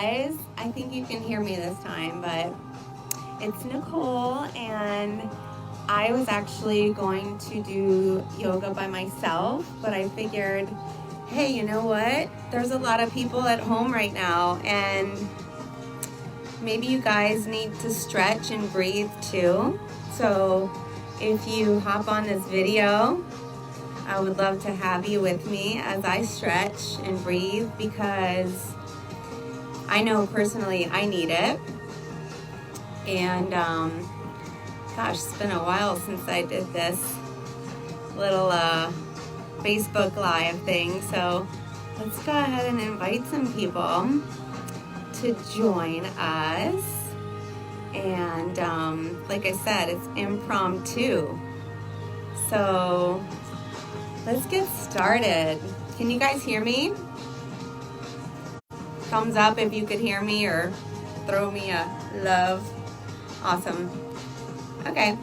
guys. I think you can hear me this time, but it's Nicole, and I was actually going to do yoga by myself, but I figured, hey, you know what? There's a lot of people at home right now, and maybe you guys need to stretch and breathe too. So if you hop on this video, I would love to have you with me as I stretch and breathe, because I know personally I need it. And gosh, it's been a while since I did this little Facebook Live thing. So let's go ahead and invite some people to join us. And like I said, it's impromptu. So let's get started. Can you guys hear me? Thumbs up if you could hear me, or throw me a love. Awesome. Okay.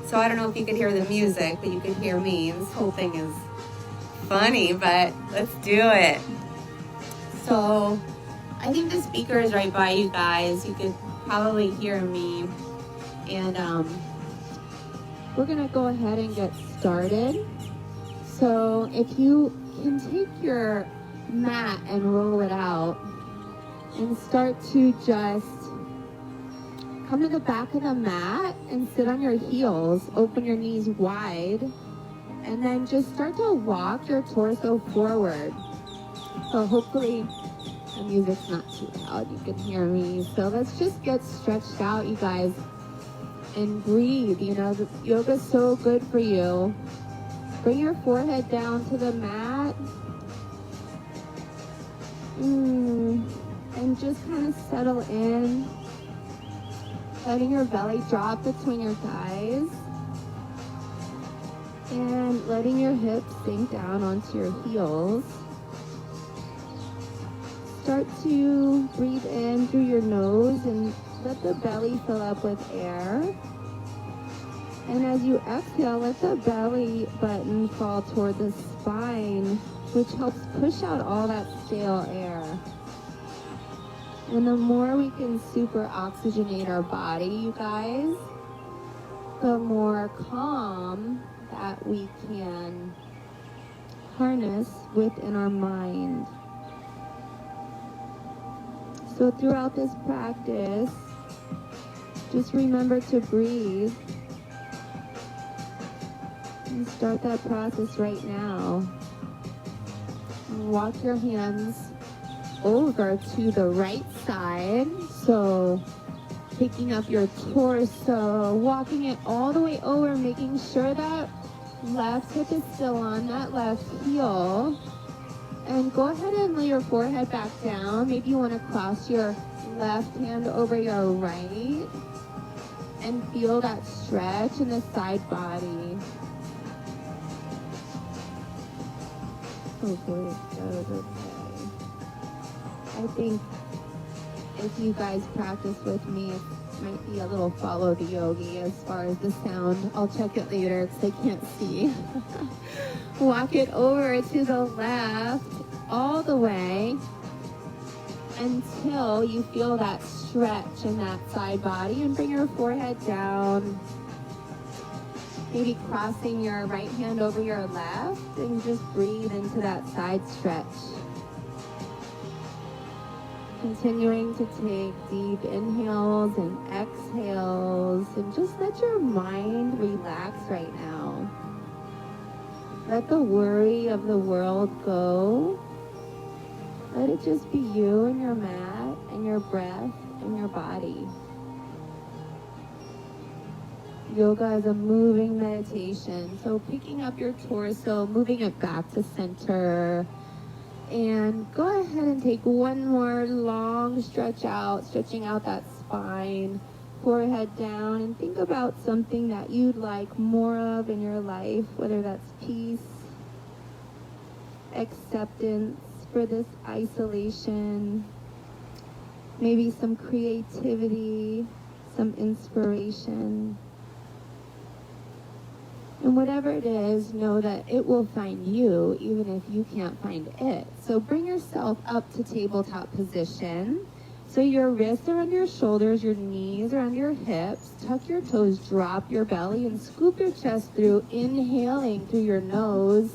So I don't know if you could hear the music, but you could hear me. This whole thing is funny, but let's do it. So I think the speaker is right by you guys. You could probably hear me. And we're gonna go ahead and get started. So if you can take your mat and roll it out and start to just come to the back of the mat and sit on your heels, open your knees wide, and then just start to walk your torso forward. So hopefully the music's not too loud, you can hear me. So let's just get stretched out, you guys, and breathe. You know, the yoga's so good for you. Bring your forehead down to the mat. And just kind of settle in. Letting your belly drop between your thighs. And letting your hips sink down onto your heels. Start to breathe in through your nose and let the belly fill up with air. And as you exhale, let the belly button fall toward the spine, which helps push out all that stale air. And the more we can super oxygenate our body, you guys, the more calm that we can harness within our mind. So throughout this practice, just remember to breathe. And start that process right now. Walk your hands over to the right side. So picking up your torso, walking it all the way over, making sure that left hip is still on that left heel. And go ahead and lay your forehead back down. Maybe you want to cross your left hand over your right and feel that stretch in the side body. Hopefully it goes okay. I think if you guys practice with me, it might be a little follow the yogi as far as the sound. I'll check it later because I can't see. Walk it over to the left all the way until you feel that stretch in that side body, and bring your forehead down. Maybe crossing your right hand over your left, and just breathe into that side stretch. Continuing to take deep inhales and exhales, and just let your mind relax right now. Let the worry of the world go. Let it just be you and your mat and your breath and your body. Yoga is a moving meditation. So picking up your torso, moving it back to center. And go ahead and take one more long stretch out, stretching out that spine, forehead down, and think about something that you'd like more of in your life, whether that's peace, acceptance for this isolation, maybe some creativity, some inspiration. And whatever it is, know that it will find you even if you can't find it. So bring yourself up to tabletop position. So your wrists are under your shoulders, your knees are under your hips. Tuck your toes, drop your belly, and scoop your chest through, inhaling through your nose.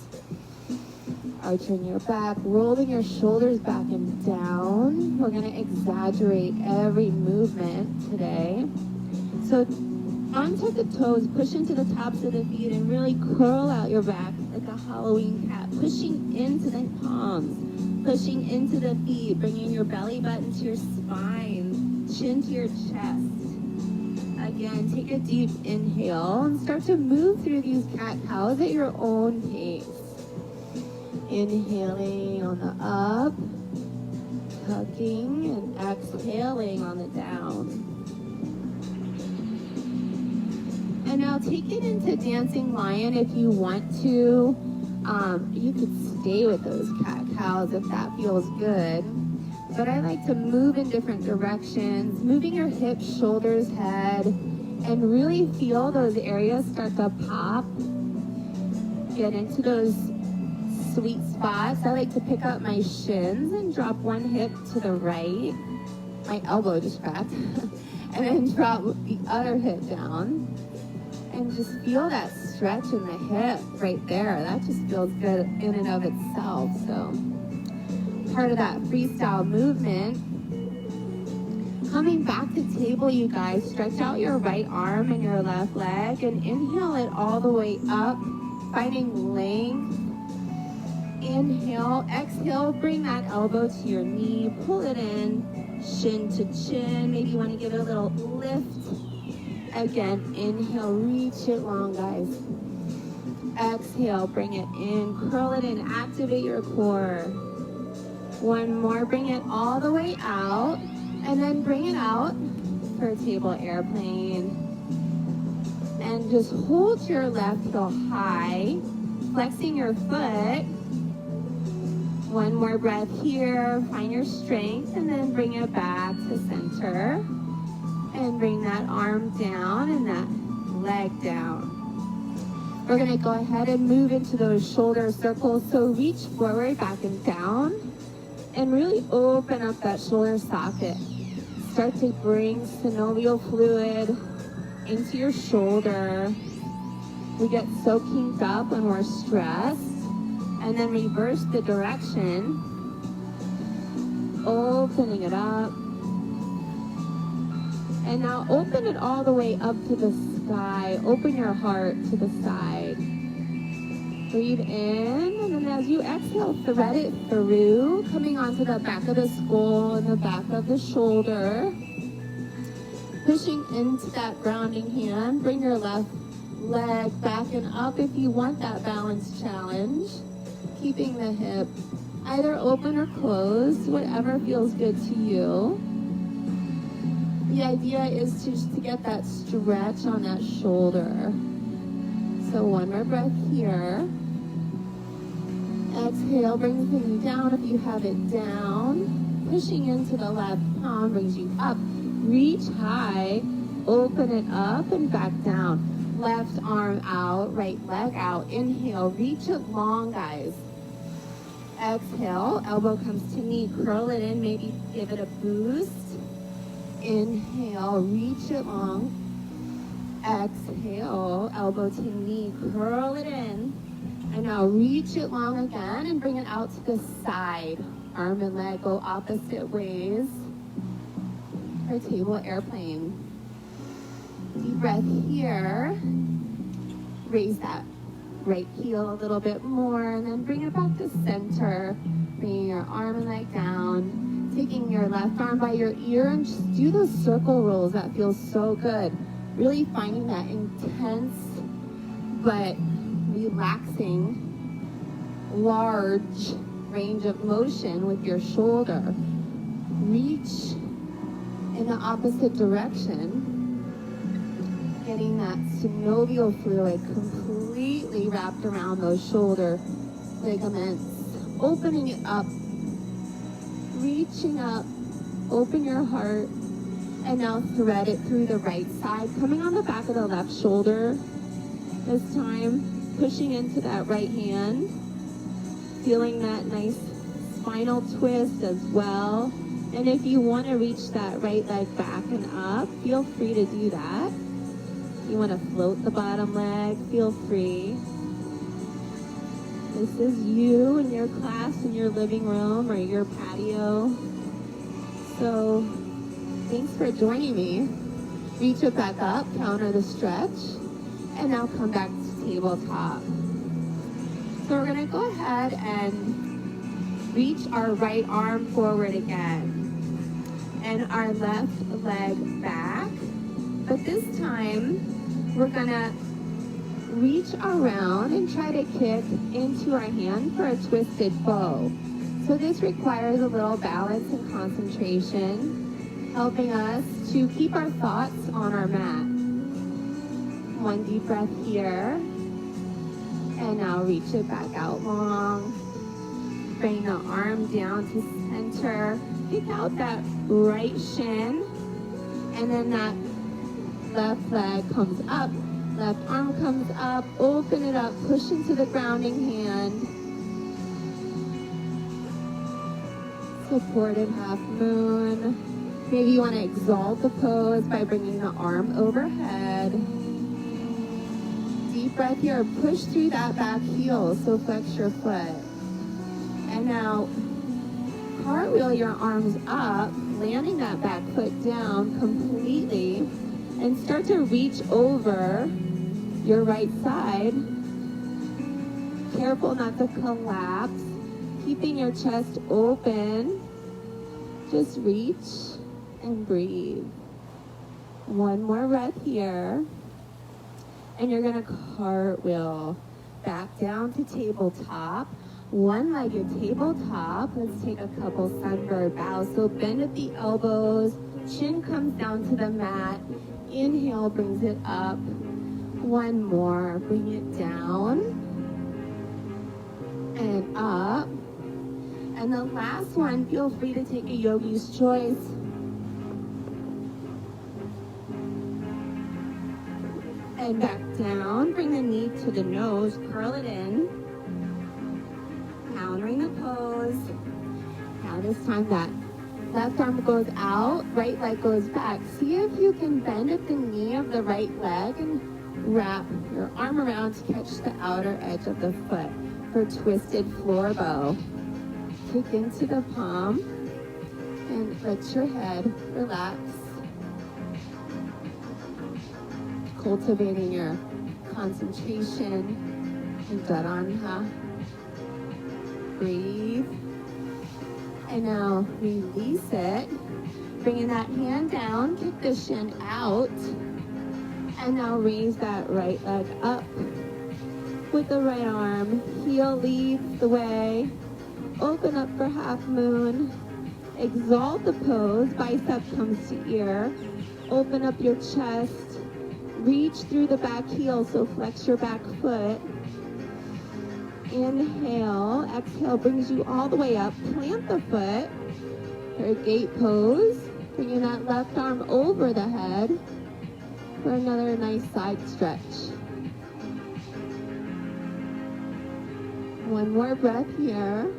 Arching your back, rolling your shoulders back and down. We're going to exaggerate every movement today. So untuck the toes, push into the tops of the feet, and really curl out your back like a Halloween cat, pushing into the palms. Pushing into the feet, bringing your belly button to your spine, chin to your chest. Again, take a deep inhale and start to move through these cat-cows at your own pace. Inhaling on the up, tucking, and exhaling on the down. And now take it into dancing lion if you want to. You could stay with those cat-cows if that feels good. But I like to move in different directions, moving your hips, shoulders, head, and really feel those areas start to pop. Get into those sweet spots. I like to pick up my shins and drop one hip to the right. My elbow just cracked. And then drop the other hip down. And just feel that stretch in the hip right there. That just feels good in and of itself. So part of that freestyle movement. Coming back to table, you guys, stretch out your right arm and your left leg and inhale it all the way up, finding length. Inhale, exhale, bring that elbow to your knee, pull it in, shin to chin. Maybe you want to give it a little lift. Again, inhale, reach it long, guys. Exhale, bring it in, curl it in, activate your core. One more, bring it all the way out, and then bring it out for a table airplane. And just hold your left heel high, flexing your foot. One more breath here, find your strength, and then bring it back to center. And bring that arm down and that leg down. We're going to go ahead and move into those shoulder circles. So reach forward, back and down, and really open up that shoulder socket. Start to bring synovial fluid into your shoulder. We get so kinked up when we're stressed. And then reverse the direction, opening it up. And now open it all the way up to the sky. Open your heart to the side. Breathe in, and then as you exhale, thread it through, coming onto the back of the skull and the back of the shoulder. Pushing into that grounding hand. Bring your left leg back and up if you want that balance challenge. Keeping the hip either open or closed, whatever feels good to you. The idea is to get that stretch on that shoulder. So one more breath here. Exhale, bring the pinky down if you have it down. Pushing into the left palm brings you up. Reach high, open it up and back down. Left arm out, right leg out. Inhale, reach it long, guys. Exhale, elbow comes to knee, curl it in, maybe give it a boost. Inhale, reach it long. Exhale, elbow to knee, curl it in. And now reach it long again and bring it out to the side. Arm and leg go opposite ways. For table airplane. Deep breath here. Raise that right heel a little bit more and then bring it back to center. Bringing your arm and leg down. Taking your left arm by your ear and just do those circle rolls. That feels so good. Really finding that intense but relaxing large range of motion with your shoulder. Reach in the opposite direction. Getting that synovial fluid completely wrapped around those shoulder ligaments. Opening it up. Reaching up. Open your heart. And now thread it through the right side. Coming on the back of the left shoulder. This time, pushing into that right hand. Feeling that nice spinal twist as well. And if you want to reach that right leg back and up, feel free to do that. You want to float the bottom leg, feel free. This is you in your class in your living room or your patio. So thanks for joining me. Reach it back up, counter the stretch, and now come back to tabletop. So we're gonna go ahead and reach our right arm forward again and our left leg back. But this time, we're gonna reach around and try to kick into our hand for a twisted bow. So this requires a little balance and concentration, helping us to keep our thoughts on our mat. One deep breath here. And now reach it back out long. Bring the arm down to center. Kick out that right shin. And then that left leg comes up. Left arm comes up. Open it up. Push into the grounding hand. Supported half moon. Maybe you want to exalt the pose by bringing the arm overhead. Deep breath here. Push through that back heel, so flex your foot. And now cartwheel your arms up, landing that back foot down completely, and start to reach over your right side. Careful not to collapse, keeping your chest open. Just reach and breathe. One more breath here. And you're gonna cartwheel back down to tabletop. One-legged tabletop. Let's take a couple sunbird bows. So bend at the elbows, chin comes down to the mat. Inhale brings it up. One more, bring it down and up. And the last one, feel free to take a yogi's choice. And back down, bring the knee to the nose, curl it in. Countering the pose. Now this time that left arm goes out, right leg goes back. See if you can bend at the knee of the right leg and wrap your arm around to catch the outer edge of the foot for twisted floor bow. Kick into the palm and let your head relax. Cultivating your concentration in Chaturanga. Breathe. And now release it. Bringing that hand down, kick the shin out. And now raise that right leg up with the right arm. Heel leads the way. Open up for half moon. Exalt the pose. Bicep comes to ear. Open up your chest. Reach through the back heel, so flex your back foot. Inhale. Exhale brings you all the way up. Plant the foot for a gate pose. Bringing that left arm over the head for another nice side stretch. One more breath here.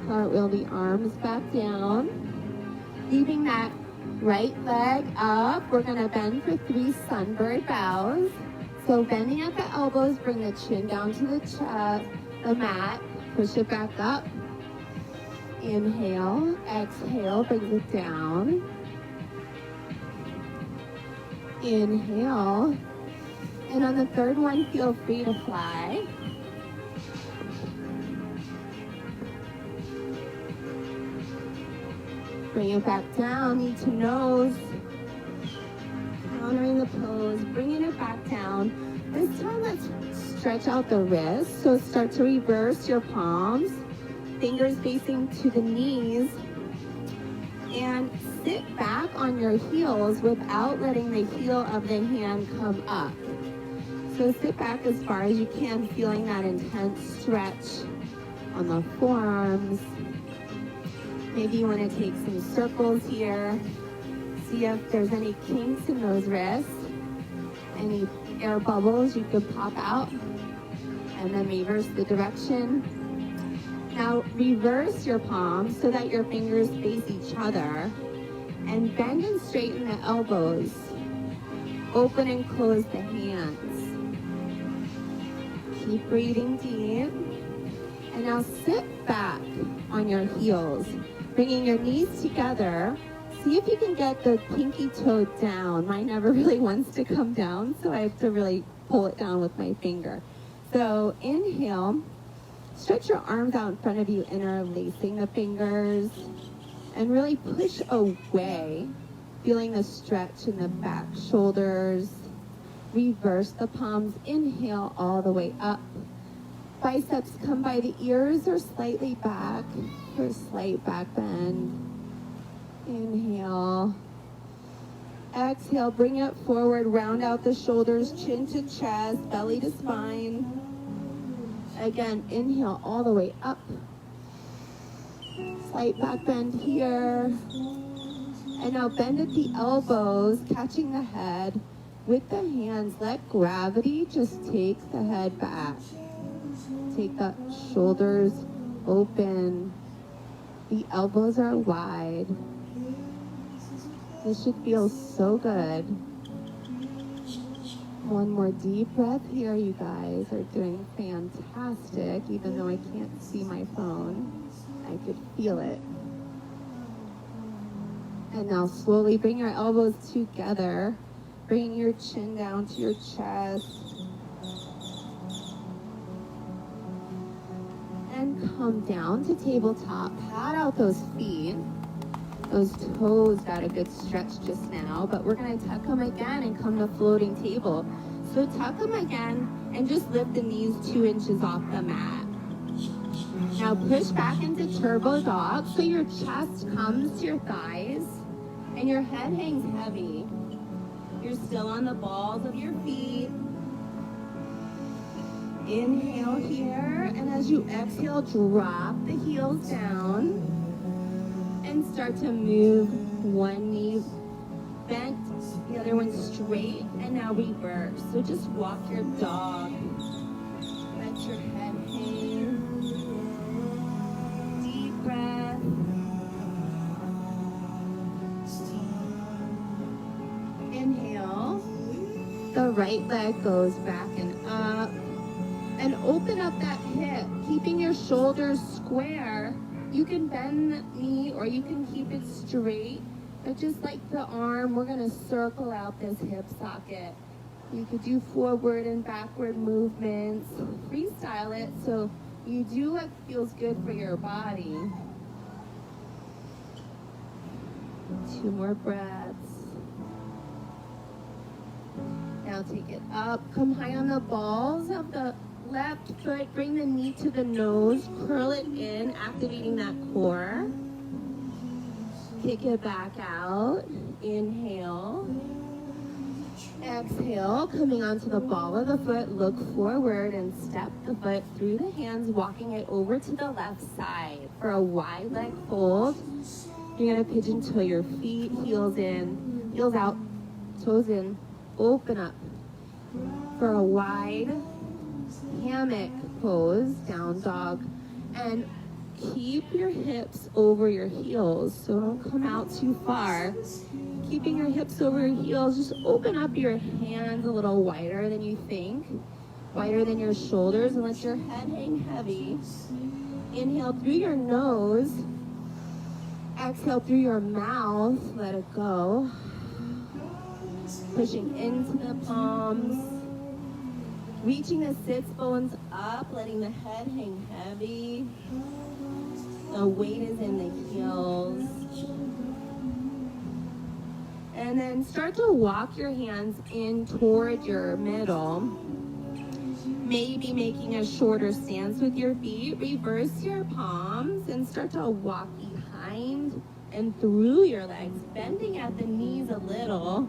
Cartwheel the arms back down. Leaving that right leg up. We're going to bend for 3 sunbird bows. So bending at the elbows, bring the chin down to the chest, the mat. Push it back up. Inhale. Exhale, brings it down. Inhale. And on the third one, feel free to fly. Bring it back down, knee to nose. Countering the pose, bringing it back down. This time, let's stretch out the wrists. So start to reverse your palms, fingers facing to the knees. And sit back on your heels without letting the heel of the hand come up. So sit back as far as you can, feeling that intense stretch on the forearms. Maybe you want to take some circles here. See if there's any kinks in those wrists. Any air bubbles you could pop out. And then reverse the direction. Now reverse your palms so that your fingers face each other. And bend and straighten the elbows. Open and close the hands. Keep breathing deep. And now sit back on your heels, bringing your knees together. See if you can get the pinky toe down. Mine never really wants to come down, so I have to really pull it down with my finger. So inhale, stretch your arms out in front of you, interlacing the fingers, and really push away, feeling the stretch in the back shoulders. Reverse the palms, inhale all the way up. Biceps come by the ears or slightly back for a slight back bend. Inhale. Exhale, bring it forward, round out the shoulders, chin to chest, belly to spine. Again, inhale all the way up. Slight back bend here. And now bend at the elbows, catching the head. With the hands, let gravity just take the head back. Take the shoulders open. The elbows are wide. This should feel so good. One more deep breath here. You guys are doing fantastic. Even though I can't see my phone, I could feel it. And now slowly bring your elbows together. Bring your chin down to your chest. And come down to tabletop. Pat out those feet. Those toes got a good stretch just now, but we're gonna tuck them again and come to floating table. So tuck them again and just lift the knees 2 inches off the mat. Now push back into turbo dog so your chest comes to your thighs and your head hangs heavy. You're still on the balls of your feet. Inhale here, and as you exhale, drop the heels down and start to move one knee bent, the other one straight, and now reverse. So just walk your dog. Let your head hang. Deep breath. Inhale. The right leg goes back and up. And open up that hip, keeping your shoulders square. You can bend the knee or you can keep it straight. But just like the arm, we're gonna circle out this hip socket. You could do forward and backward movements. Freestyle it so you do what feels good for your body. 2 more breaths. Now take it up. Come high on the balls of the left foot. Bring the knee to the nose. Curl it in, activating that core. Kick it back out. Inhale. Exhale, coming onto the ball of the foot, look forward and step the foot through the hands, walking it over to the left side for a wide leg fold. You're gonna pigeon toe your feet, heels in, heels out, toes in, open up for a wide hammock pose, down dog, and keep your hips over your heels, so don't come out too far. Keeping your hips over your heels, just open up your hands a little wider than you think, wider than your shoulders, and let your head hang heavy. Inhale through your nose, exhale through your mouth, let it go. Pushing into the palms, reaching the sits bones up, letting the head hang heavy. The weight is in the heels. And then start to walk your hands in toward your middle. Maybe making a shorter stance with your feet. Reverse your palms and start to walk behind and through your legs, bending at the knees a little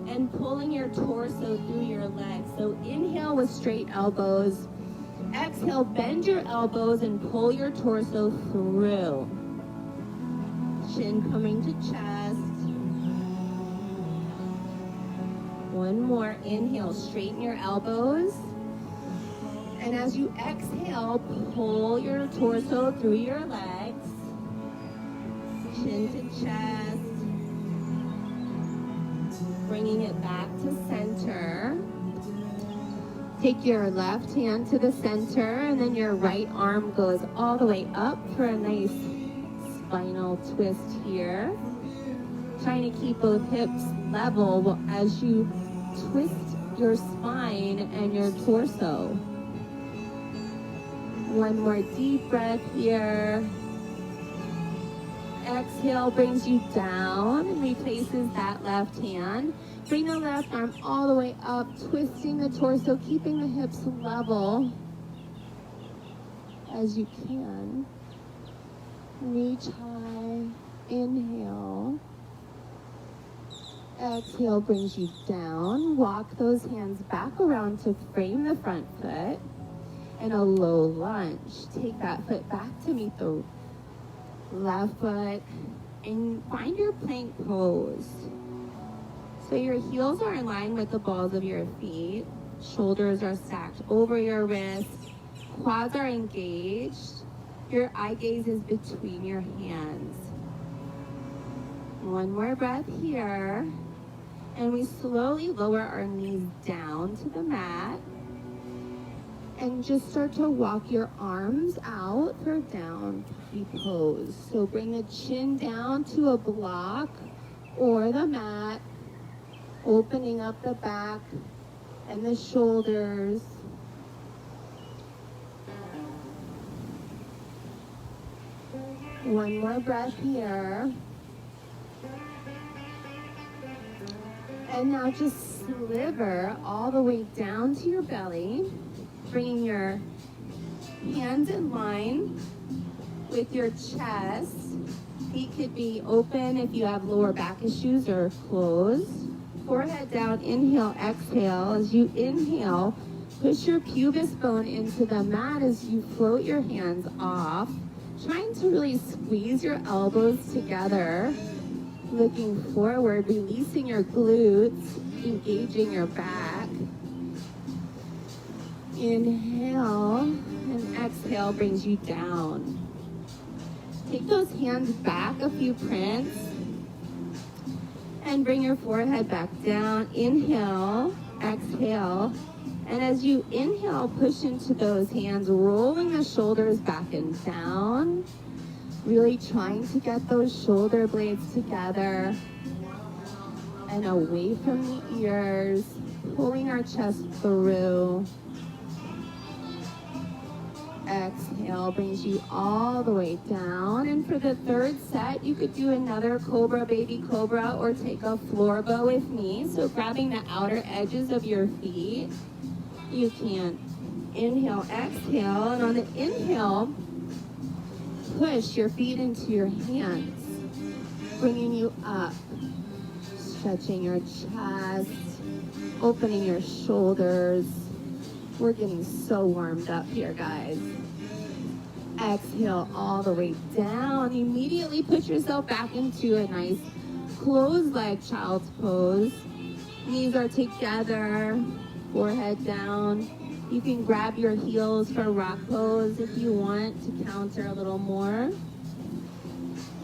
and pulling your torso through your legs. So inhale with straight elbows. Exhale, bend your elbows and pull your torso through. Chin coming to chest. One more. Inhale, straighten your elbows. And as you exhale, pull your torso through your legs, chin to chest, bringing it back to center. Take your left hand to the center, and then your right arm goes all the way up for a nice spinal twist here. Trying to keep both hips level as you twist your spine and your torso. One more deep breath here. Exhale brings you down and replaces that left hand. Bring the left arm all the way up, twisting the torso, keeping the hips level as you can. Reach high, inhale. Exhale brings you down. Walk those hands back around to frame the front foot. And a low lunge. Take that foot back to meet the left foot and find your plank pose. So your heels are in line with the balls of your feet. Shoulders are stacked over your wrists. Quads are engaged. Your eye gaze is between your hands. One more breath here. And we slowly lower our knees down to the mat. And just start to walk your arms out for down pose. So bring the chin down to a block or the mat, opening up the back and the shoulders. One more breath here. And now just sliver all the way down to your belly, bringing your hands in line with your chest. Feet could be open if you have lower back issues or closed. Forehead down, inhale, exhale. As you inhale, push your pubis bone into the mat as you float your hands off, trying to really squeeze your elbows together. Looking forward, releasing your glutes, engaging your back. Inhale and exhale brings you down. Take those hands back a few prints and bring your forehead back down. Inhale, exhale. And as you inhale, push into those hands, rolling the shoulders back and down. Really trying to get those shoulder blades together and away from the ears, pulling our chest through. Exhale brings you all the way down. And for the third set, you could do another cobra, baby cobra, or take a floor bow with me. So grabbing the outer edges of your feet, you can inhale, exhale, and on the inhale, push your feet into your hands, bringing you up, stretching your chest, opening your shoulders. We're getting so warmed up here, guys. Exhale all the way down. Immediately put yourself back into a nice closed leg child's pose. Knees are together, forehead down. You can grab your heels for rock pose if you want to counter a little more.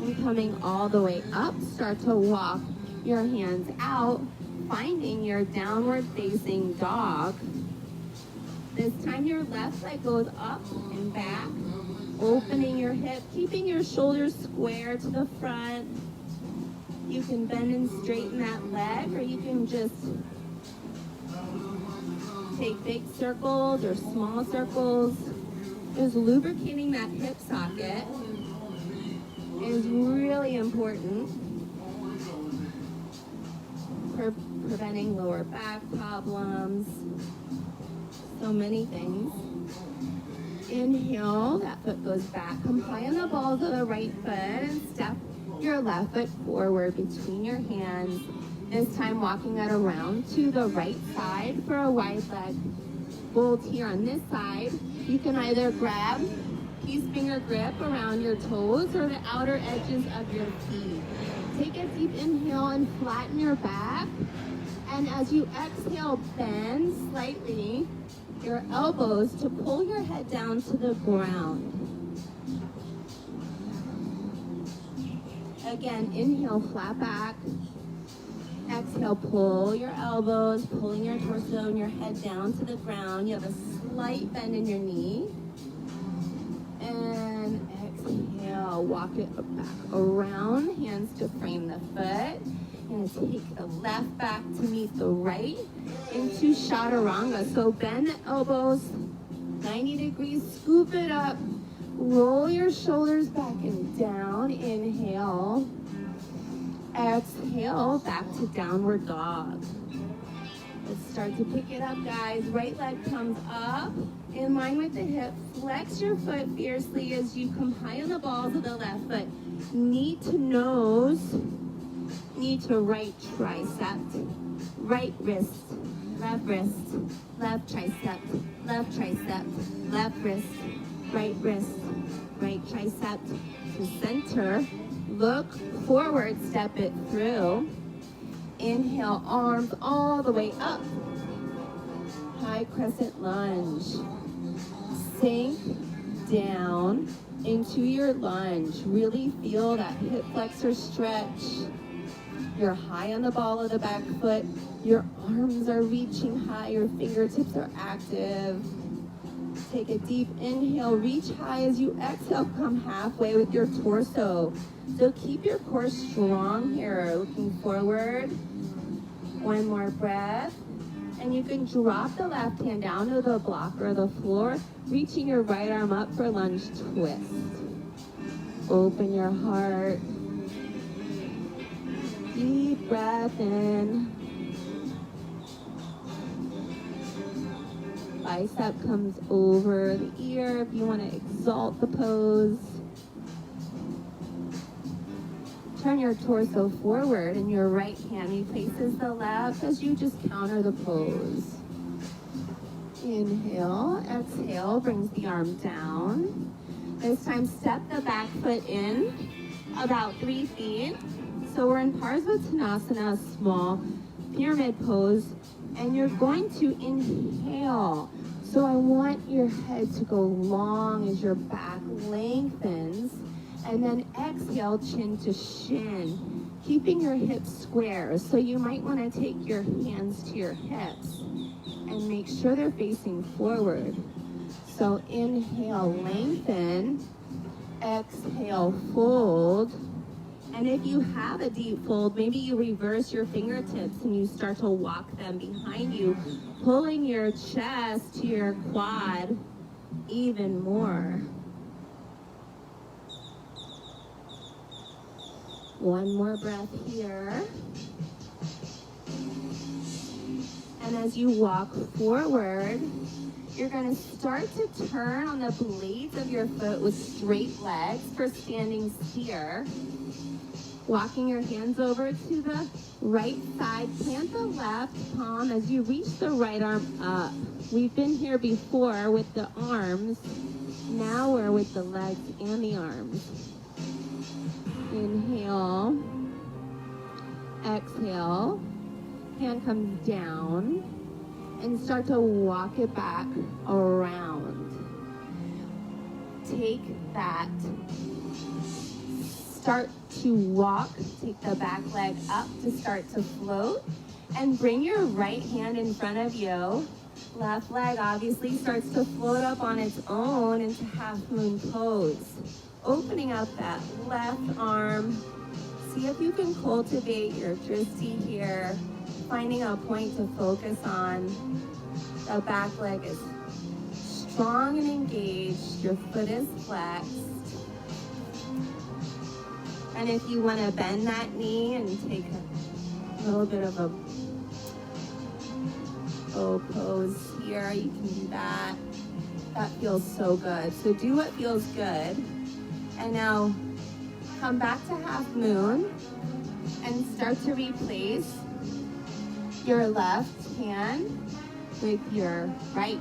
And coming all the way up, start to walk your hands out, finding your downward facing dog. This time your left leg goes up and back, opening your hip, keeping your shoulders square to the front. You can bend and straighten that leg, or you can just take big circles or small circles. Just lubricating that hip socket is really important for preventing lower back problems. So many things. Inhale, that foot goes back. Come high on the balls of the right foot and step your left foot forward between your hands. This time walking that around to the right side for a wide leg bolt here on this side. You can either grab peace finger grip around your toes or the outer edges of your feet. Take a deep inhale and flatten your back. And as you exhale, bend slightly your elbows to pull your head down to the ground. Again, inhale, flat back. Exhale, pull your elbows, pulling your torso and your head down to the ground. You have a slight bend in your knee. And exhale, walk it back around, hands to frame the foot. You're gonna take the left back to meet the right into chaturanga. So bend the elbows 90 degrees, scoop it up, roll your shoulders back and down. Inhale. Exhale, back to downward dog. Let's start to pick it up, guys. Right leg comes up in line with the hip. Flex your foot fiercely as you come high on the balls of the left foot. Knee to nose, knee to right tricep, right wrist, left tricep, left tricep, left wrist, right tricep to center. Look forward, step it through. Inhale, arms all the way up. High crescent lunge. Sink down into your lunge. Really feel that hip flexor stretch. You're high on the ball of the back foot. Your arms are reaching high. Your fingertips are active. Take a deep inhale. Reach high as you exhale. Come halfway with your torso. So keep your core strong here. Looking forward. One more breath. And you can drop the left hand down to the block or the floor, reaching your right arm up for lunge twist. Open your heart. Deep breath in. Bicep comes over the ear if you want to exalt the pose. Turn your torso forward and your right hand replaces the left as you just counter the pose. Inhale, exhale, brings the arm down. This time step the back foot in about 3 feet. So we're in Parsvottanasana, small pyramid pose, and you're going to inhale. So I want your head to go long as your back lengthens. And then exhale, chin to shin, keeping your hips square. So you might want to take your hands to your hips and make sure they're facing forward. So inhale, lengthen. Exhale, fold. And if you have a deep fold, maybe you reverse your fingertips and you start to walk them behind you, pulling your chest to your quad even more. One more breath here. And as you walk forward, you're going to start to turn on the blades of your foot with straight legs for standing steer. Walking your hands over to the right side, plant the left palm as you reach the right arm up. We've been here before with the arms. Now we're with the legs and the arms. Inhale, exhale, hand comes down, and start to walk it back around. Take that, start to walk, take the back leg up to start to float, and bring your right hand in front of you. Left leg obviously starts to float up on its own into half moon pose. Opening up that left arm. See if you can cultivate your drishti here. Finding a point to focus on. The back leg is strong and engaged. Your foot is flexed. And if you want to bend that knee and take a little bit of a bow pose here, you can do that. That feels so good. So do what feels good. And now come back to half moon and start to replace your left hand with your right.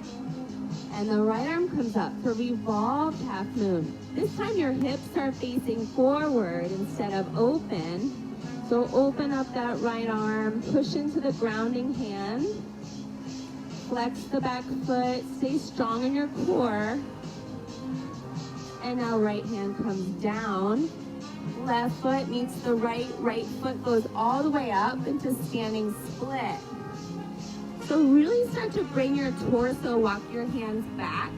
And the right arm comes up for revolved half moon. This time your hips are facing forward instead of open. So open up that right arm, push into the grounding hand. Flex the back foot. Stay strong in your core. And now right hand comes down. Left foot meets the right. Right foot goes all the way up into standing split. So really start to bring your torso, walk your hands back.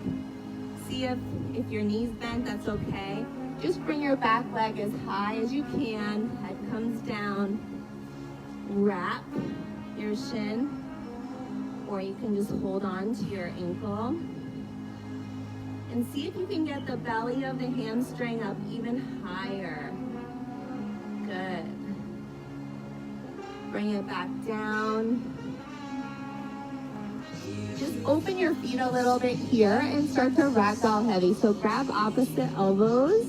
See if your knees bend, that's okay. Just bring your back leg as high as you can. Head comes down. Wrap your shin. Or you can just hold on to your ankle. And see if you can get the belly of the hamstring up even higher. Good. Bring it back down. Just open your feet a little bit here and start to ragdoll heavy. So grab opposite elbows.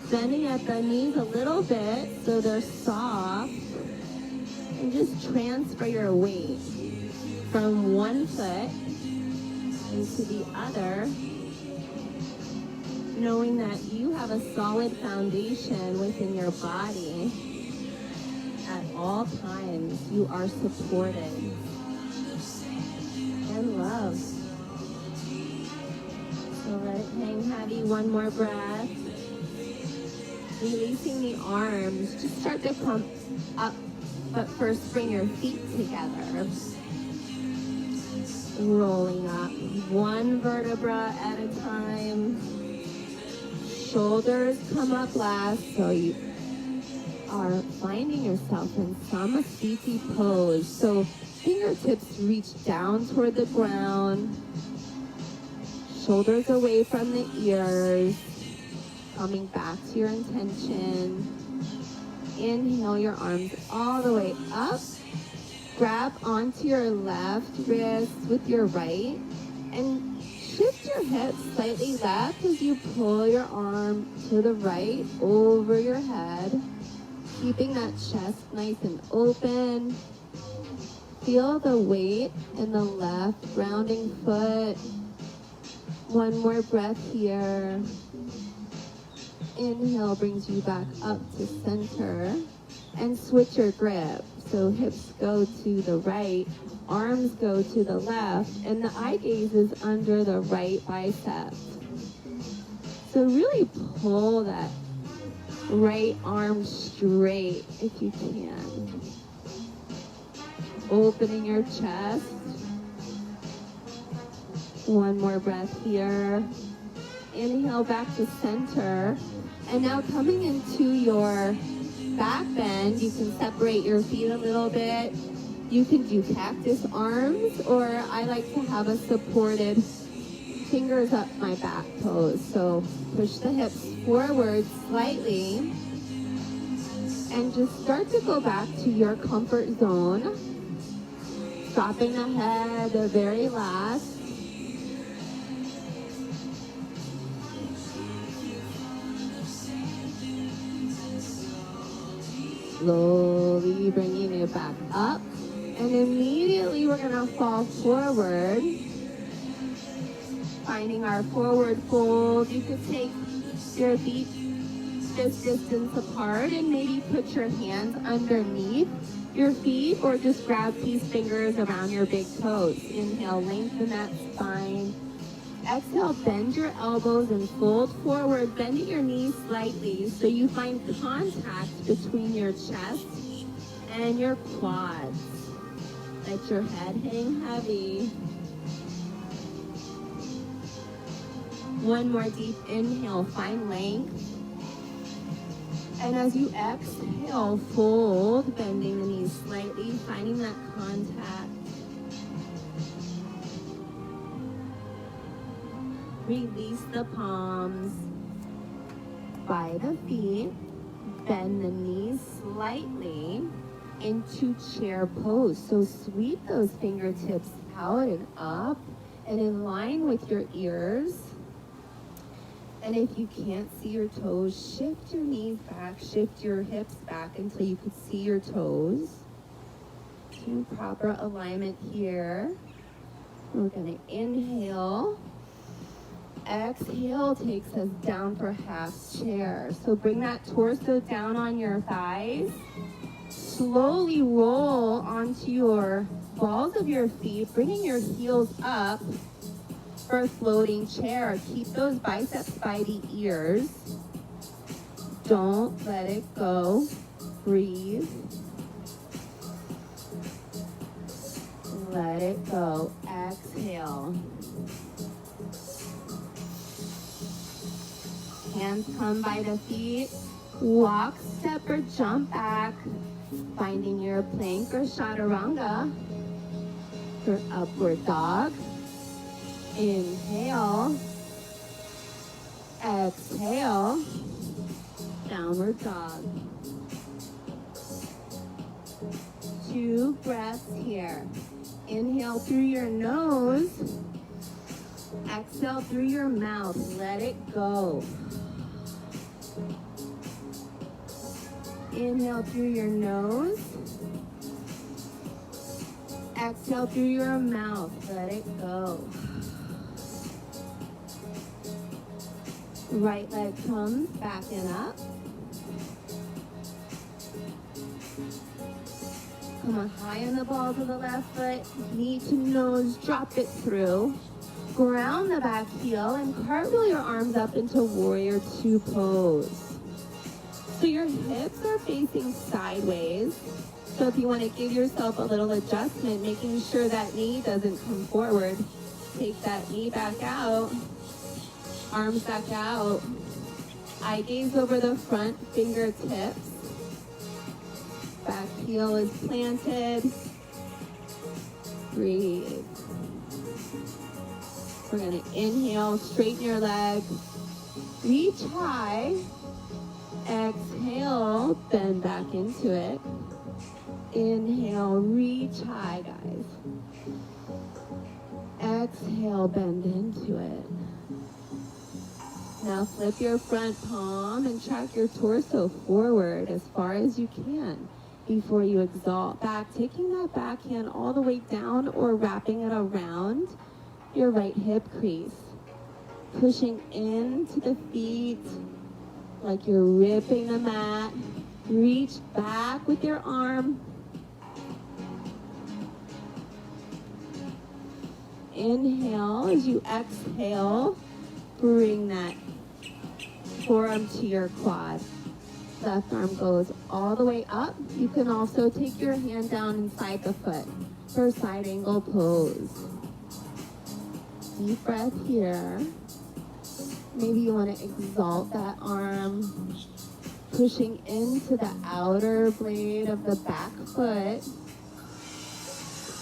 Bending at the knees a little bit so they're soft. And just transfer your weight from one foot into the other, knowing that you have a solid foundation within your body. At all times, you are supported and loved. So let it hang heavy, one more breath. Releasing the arms, just start to come up, but first bring your feet together. Rolling up, one vertebra at a time. Shoulders come up last, so you are finding yourself in Samasthiti pose. So fingertips reach down toward the ground. Shoulders away from the ears. Coming back to your intention. Inhale your arms all the way up. Grab onto your left wrist with your right and shift your hips slightly left as you pull your arm to the right over your head, keeping that chest nice and open. Feel the weight in the left rounding foot. One more breath here. Inhale brings you back up to center and switch your grip. So hips go to the right, arms go to the left, and the eye gaze is under the right bicep. So really pull that right arm straight if you can. Opening your chest. One more breath here. Inhale back to center. And now coming into your back bend, you can separate your feet a little bit. You can do cactus arms, or I like to have a supported fingers up my back pose. So push the hips forward slightly and just start to go back to your comfort zone. Dropping the head, the very last. Slowly bringing it back up. And immediately we're going to fall forward. Finding our forward fold. You could take your feet this distance apart and maybe put your hands underneath your feet or just grab these fingers around your big toes. Inhale, lengthen that spine. Exhale, bend your elbows and fold forward, bending your knees slightly so you find contact between your chest and your quads. Let your head hang heavy. One more deep inhale, find length. And as you exhale, fold, bending the knees slightly, finding that contact. Release the palms by the feet. Bend the knees slightly into chair pose. So sweep those fingertips out and up and in line with your ears. And if you can't see your toes, shift your knees back, shift your hips back until you can see your toes. To proper alignment here. We're going to inhale. Exhale takes us down for half chair. So bring that torso down on your thighs. Slowly roll onto your balls of your feet, bringing your heels up for a floating chair. Keep those biceps by the ears. Don't let it go. Breathe. Let it go. Exhale. Hands come by the feet. Walk, step, or jump back. Finding your plank or chaturanga for upward dog. Inhale. Exhale. Downward dog. 2 breaths here. Inhale through your nose. Exhale through your mouth. Let it go. Inhale through your nose. Exhale through your mouth. Let it go. Right leg comes back and up. Come on, high on the balls of the left foot. Knee to nose, drop it through. Ground the back heel and cartwheel your arms up into warrior 2 pose. So your hips are facing sideways. So if you want to give yourself a little adjustment, making sure that knee doesn't come forward, take that knee back out, arms back out, eye gaze over the front, fingertips. Back heel is planted. Breathe. We're going to inhale, straighten your leg, reach high. Exhale, bend back into it. Inhale, reach high, guys. Exhale, bend into it. Now flip your front palm and track your torso forward as far as you can before you exalt back, taking that back hand all the way down or wrapping it around your right hip crease. Pushing into the feet like you're ripping the mat. Reach back with your arm. Inhale as you exhale. Bring that forearm to your quad. Left arm goes all the way up. You can also take your hand down inside the foot for side angle pose. Deep breath here. Maybe you want to exalt that arm, pushing into the outer blade of the back foot,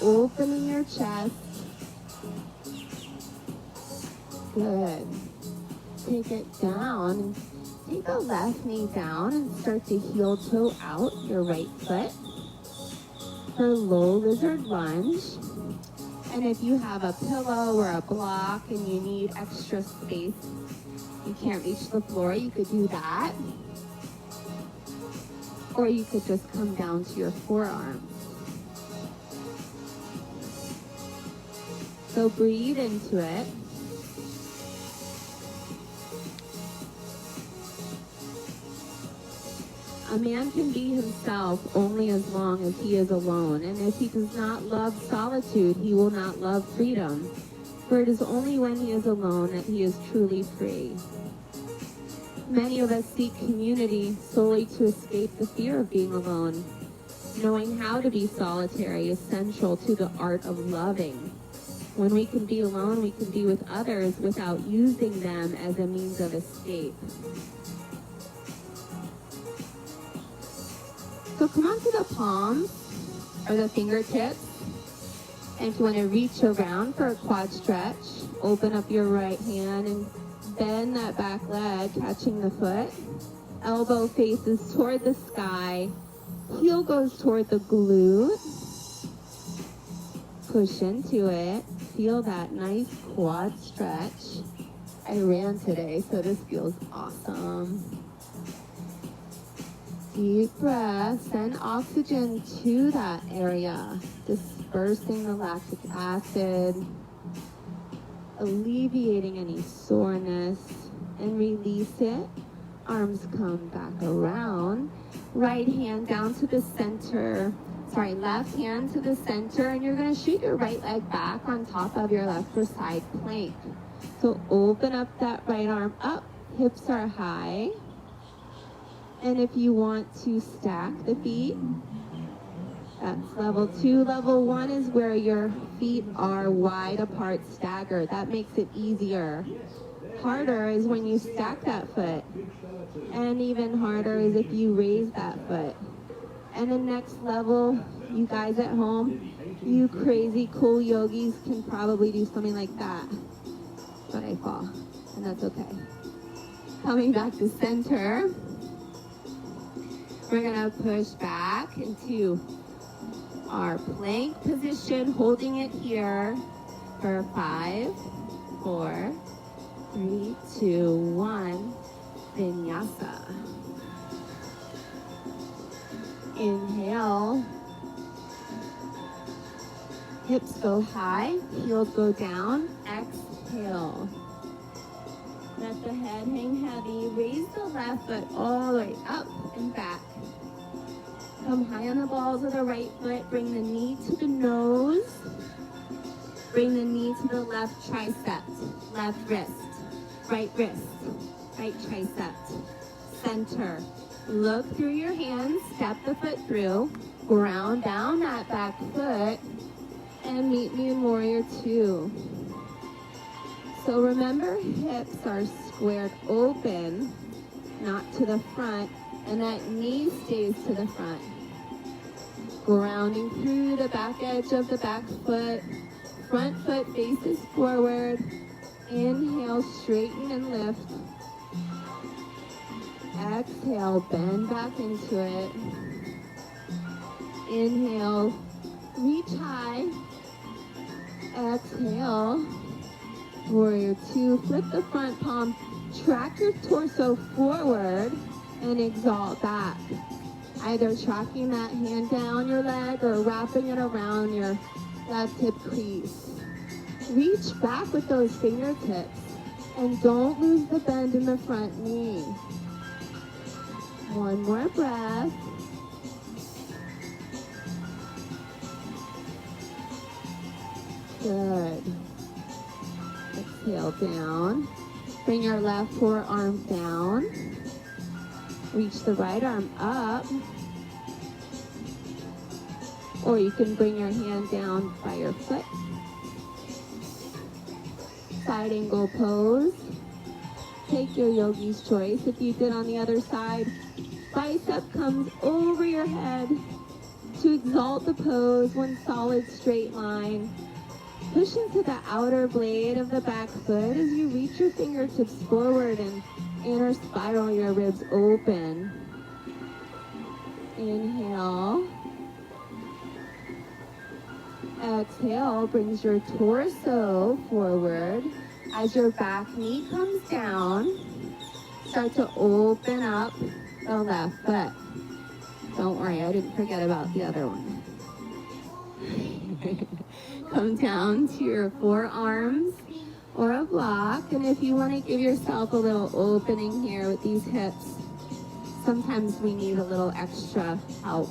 opening your chest. Good. Take it down. Take the left knee down and start to heel toe out your right foot for low lizard lunge. And if you have a pillow or a block and you need extra space, you can't reach the floor, you could do that. Or you could just come down to your forearms. So breathe into it. A man can be himself only as long as he is alone, and if he does not love solitude, he will not love freedom. For it is only when he is alone that he is truly free. Many of us seek community solely to escape the fear of being alone. Knowing how to be solitary is central to the art of loving. When we can be alone, we can be with others without using them as a means of escape. So come onto the palms or the fingertips. And if you want to reach around for a quad stretch, open up your right hand and bend that back leg, catching the foot. Elbow faces toward the sky. Heel goes toward the glute. Push into it. Feel that nice quad stretch. I ran today, so this feels awesome. Deep breath, send oxygen to that area, dispersing the lactic acid, alleviating any soreness, and release it. Arms come back around. Right hand down to the center. left hand to the center, and you're gonna shoot your right leg back on top of your left for side plank. So open up that right arm up, hips are high. And if you want to stack the feet, that's level 2. Level 1 is where your feet are wide apart, staggered. That makes it easier. Harder is when you stack that foot. And even harder is if you raise that foot. And the next level, you guys at home, you crazy cool yogis can probably do something like that. But I fall, and that's okay. Coming back to center, we're gonna push back into our plank position, holding it here for 5, 4, 3, 2, 1, vinyasa. Inhale, hips go high, heels go down, exhale. Let the head hang heavy, raise the left foot all the way up and back. Come high on the balls of the right foot, bring the knee to the nose, bring the knee to the left tricep, left wrist, right tricep, center. Look through your hands, step the foot through, ground down that back foot, and meet me in Warrior 2. So remember, hips are squared open, not to the front, and that knee stays to the front. Grounding through the back edge of the back foot, front foot faces forward. Inhale, straighten and lift. Exhale, bend back into it. Inhale, reach high. Exhale, Warrior 2. Flip the front palm, track your torso forward, and exalt back. Either tracking that hand down your leg or wrapping it around your left hip crease. Reach back with those fingertips, and don't lose the bend in the front knee. One more breath. Good. Exhale down. Bring your left forearm down. Reach the right arm up. Or you can bring your hand down by your foot. Side angle pose. Take your yogi's choice. If you did on the other side, bicep comes over your head to exalt the pose, one solid straight line. Push into the outer blade of the back foot as you reach your fingertips forward and inner spiral your ribs open. Inhale. Exhale brings your torso forward. As your back knee comes down, start to open up the left foot. Don't worry, I didn't forget about the other one. Come down to your forearms or a block, and if you want to give yourself a little opening here with these hips, sometimes we need a little extra help.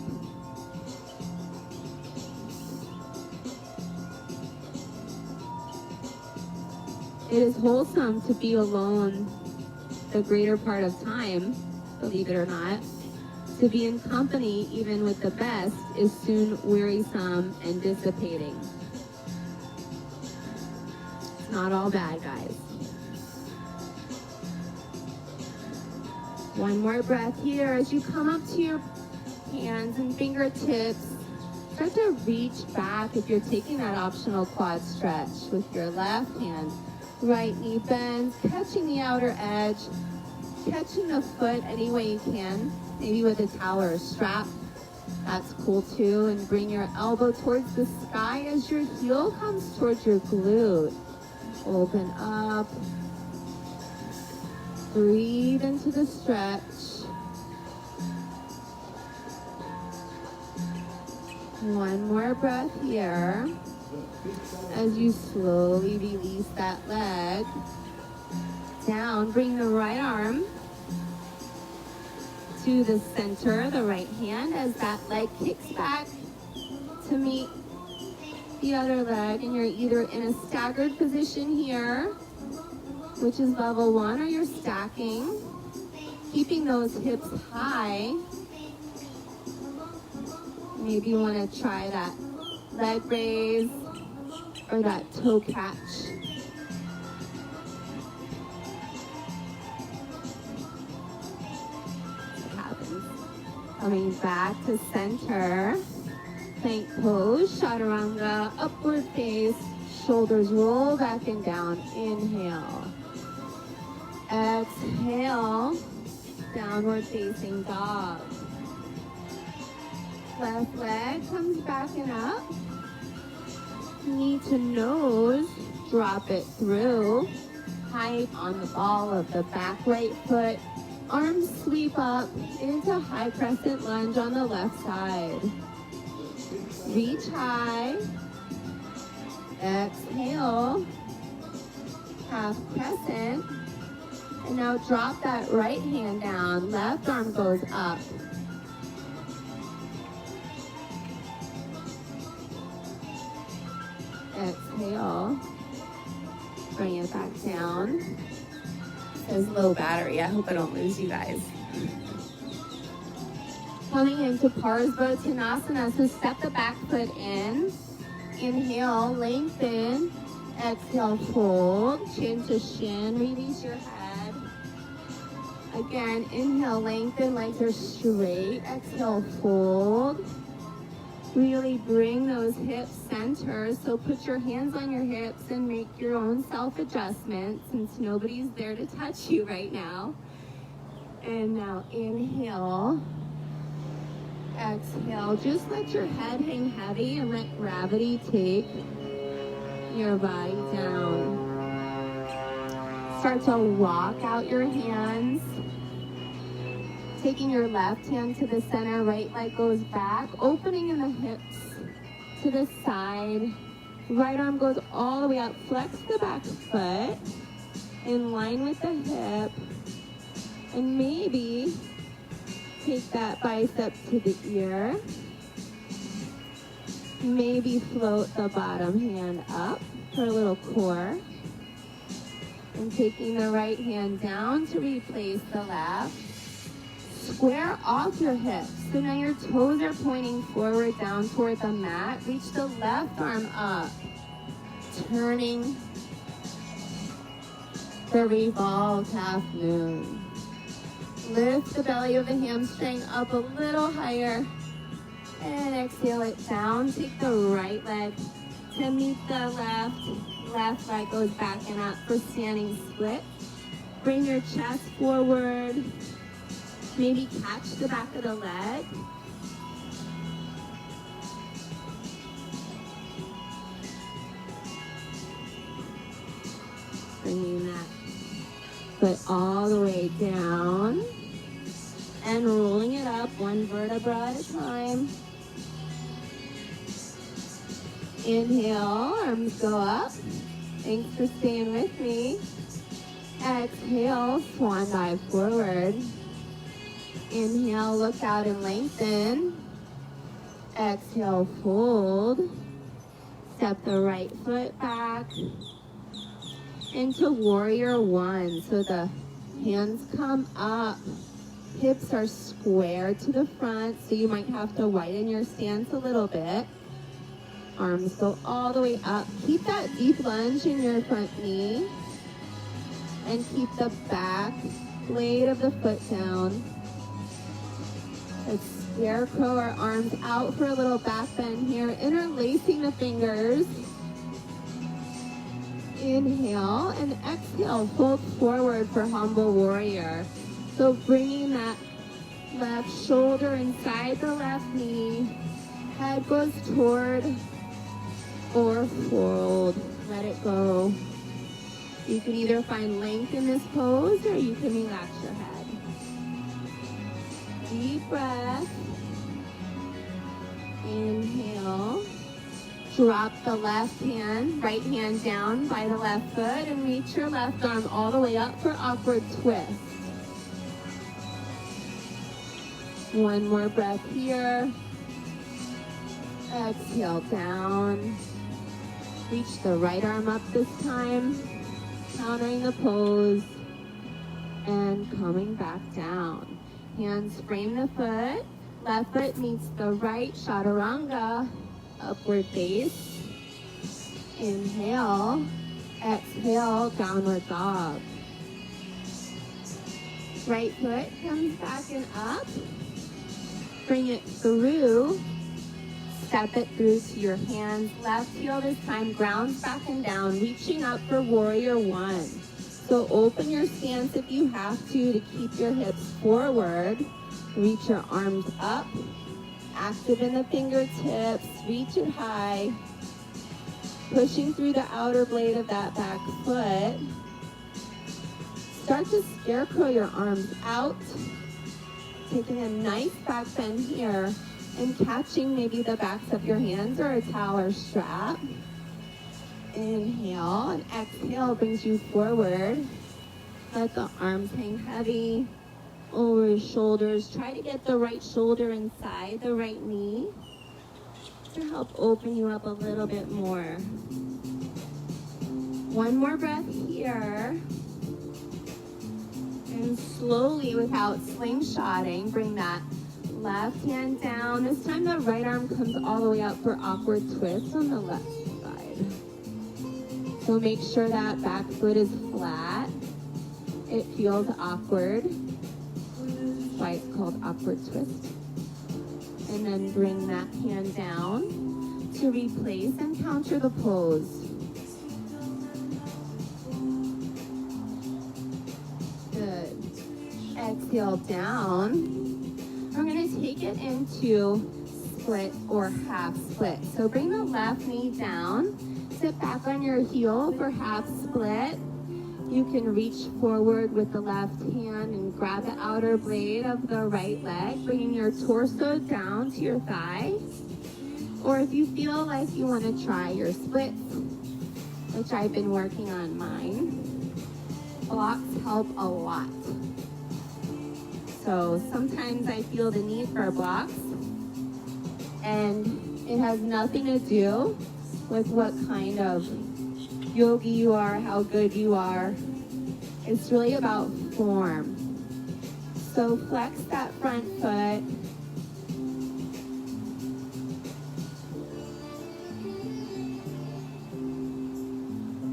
It is wholesome to be alone the greater part of time, believe it or not. To be in company, even with the best, is soon wearisome and dissipating. It's not all bad, guys. One more breath here as you come up to your hands and fingertips. Start to reach back if you're taking that optional quad stretch with your left hand. Right knee bends, catching the outer edge, catching the foot any way you can, maybe with a towel or a strap. That's cool too. And bring your elbow towards the sky as your heel comes towards your glute. Open up. Breathe into the stretch. One more breath here. As you slowly release that leg down, bring the right arm to the center, the right hand, as that leg kicks back, to meet the other leg, and you're either in a staggered position here, which is level 1, or you're stacking, keeping those hips high. Maybe you want to try that leg raise or that toe catch. What happens? Coming back to center. Plank pose, chaturanga, upward face, shoulders roll back and down. Inhale. Exhale, downward facing dog. Left leg comes back and up. Knee to nose, drop it through. Height on the ball of the back right foot. Arms sweep up into high crescent lunge on the left side. Reach high. Exhale. Half crescent. And now drop that right hand down. Left arm goes up. Exhale. Bring it back down. It says low battery. I hope I don't lose you guys. Coming into Parsvottanasana, so step the back foot in. Inhale, lengthen. Exhale, fold. Chin to shin, release your head. Again, inhale, lengthen, legs are straight. Exhale, fold. Really bring those hips center. So put your hands on your hips and make your own self-adjustment since nobody's there to touch you right now. And now inhale. Exhale, just let your head hang heavy and let gravity take your body down. Start to walk out your hands. Taking your left hand to the center, right leg goes back, opening in the hips to the side. Right arm goes all the way up, flex the back foot in line with the hip. And maybe take that bicep to the ear. Maybe float the bottom hand up for a little core. And taking the right hand down to replace the left. Square off your hips. So now your toes are pointing forward down toward the mat. Reach the left arm up. Turning the revolved half moon. Lift the belly of the hamstring up a little higher. And exhale it down. Take the right leg to meet the left. Left leg goes back and up for standing split. Bring your chest forward. Maybe catch the back of the leg. Bringing that foot all the way down. And rolling it up one vertebra at a time. Inhale, arms go up. Thanks for staying with me. Exhale, swan dive forward. Inhale, look out and lengthen. Exhale, fold. Step the right foot back into warrior one. So the hands come up. Hips are square to the front, so you might have to widen your stance a little bit. Arms go all the way up. Keep that deep lunge in your front knee. And keep the back blade of the foot down. Let's scarecrow our arms out for a little back bend here. Interlacing the fingers. Inhale and exhale. Fold forward for humble warrior. So bringing that left shoulder inside the left knee. Head goes toward or fold. Let it go. You can either find length in this pose or you can relax your head. Deep breath. Inhale. Drop the left hand, right hand down by the left foot and reach your left arm all the way up for upward twist. One more breath here. Exhale down. Reach the right arm up this time, countering the pose, and coming back down. Hands frame the foot. Left foot meets the right, chaturanga, upward face. Inhale, exhale, downward dog. Right foot comes back and up. Bring it through. Step it through to your hands. Left heel this time grounds back and down, reaching up for warrior one. So open your stance if you have to keep your hips forward. Reach your arms up. Active in the fingertips. Reach it high. Pushing through the outer blade of that back foot. Start to scarecrow your arms out. Taking a nice back bend here and catching maybe the backs of your hands or a towel or strap. Inhale and exhale brings you forward. Let the arms hang heavy over your shoulders. Try to get the right shoulder inside the right knee to help open you up a little bit more. One more breath here. And slowly, without slingshotting, bring that left hand down. This time the right arm comes all the way up for awkward twist on the left side. So make sure that back foot is flat. It feels awkward. That's why it's called awkward twist. And then bring that hand down to replace and counter the pose. Good. Exhale down. We're going to take it into split or half split. So bring the left knee down. Sit back on your heel for half split. You can reach forward with the left hand and grab the outer blade of the right leg, bringing your torso down to your thigh. Or if you feel like you want to try your splits, which I've been working on mine, blocks help a lot. So sometimes I feel the need for blocks, and it has nothing to do with what kind of yogi you are, how good you are. It's really about form. So flex that front foot.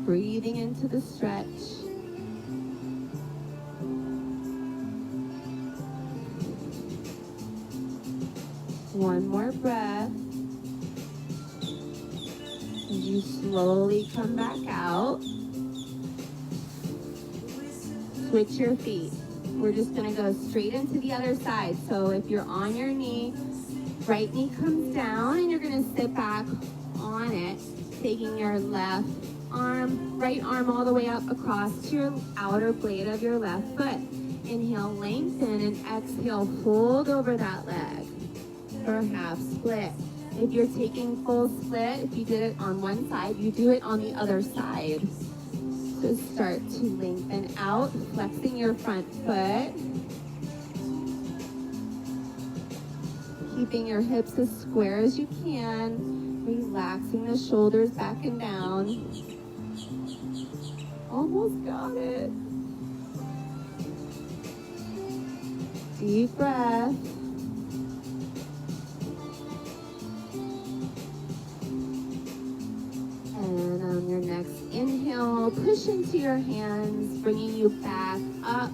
Breathing into the stretch. One more breath. As you slowly come back out. Switch your feet. We're just going to go straight into the other side. So if you're on your knee, right knee comes down and you're going to sit back on it, taking your left arm, right arm all the way up across to your outer blade of your left foot. Inhale, lengthen, and exhale, fold over that leg for half split. If you're taking full split, if you did it on one side, you do it on the other side. So start to lengthen out, flexing your front foot. Keeping your hips as square as you can. Relaxing the shoulders back and down. Almost got it. Deep breath. And on your next inhale, push into your hands, bringing you back up.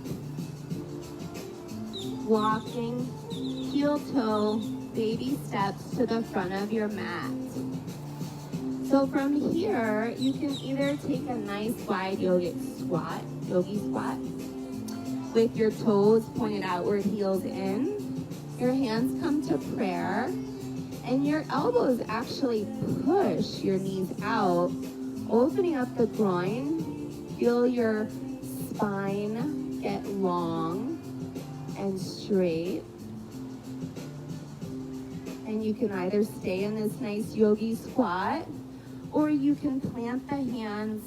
Walking heel toe, baby steps to the front of your mat. So from here, you can either take a nice wide yogi squat, with your toes pointed outward, heels in. Your hands come to prayer, and your elbows actually push your knees out, opening up the groin. Feel your spine get long and straight. And you can either stay in this nice yogi squat, or you can plant the hands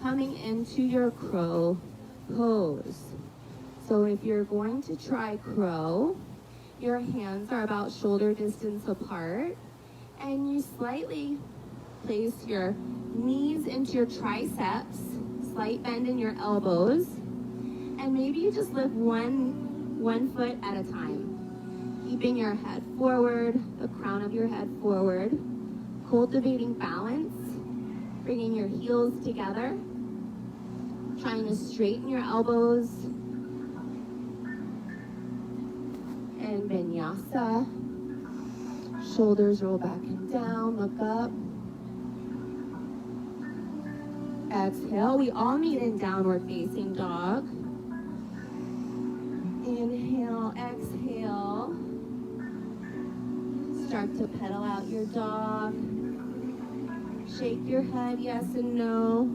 coming into your crow pose. So if you're going to try crow, your hands are about shoulder distance apart, And you slightly place your knees into your triceps, slight bend in your elbows, and maybe you just lift one foot at a time, keeping your head forward, the crown of your head forward, cultivating balance, bringing your heels together, trying to straighten your elbows, and vinyasa. Shoulders roll back and down, look up. Exhale, we all meet in downward facing dog. Inhale, exhale. Start to pedal out your dog. Shake your head, yes and no.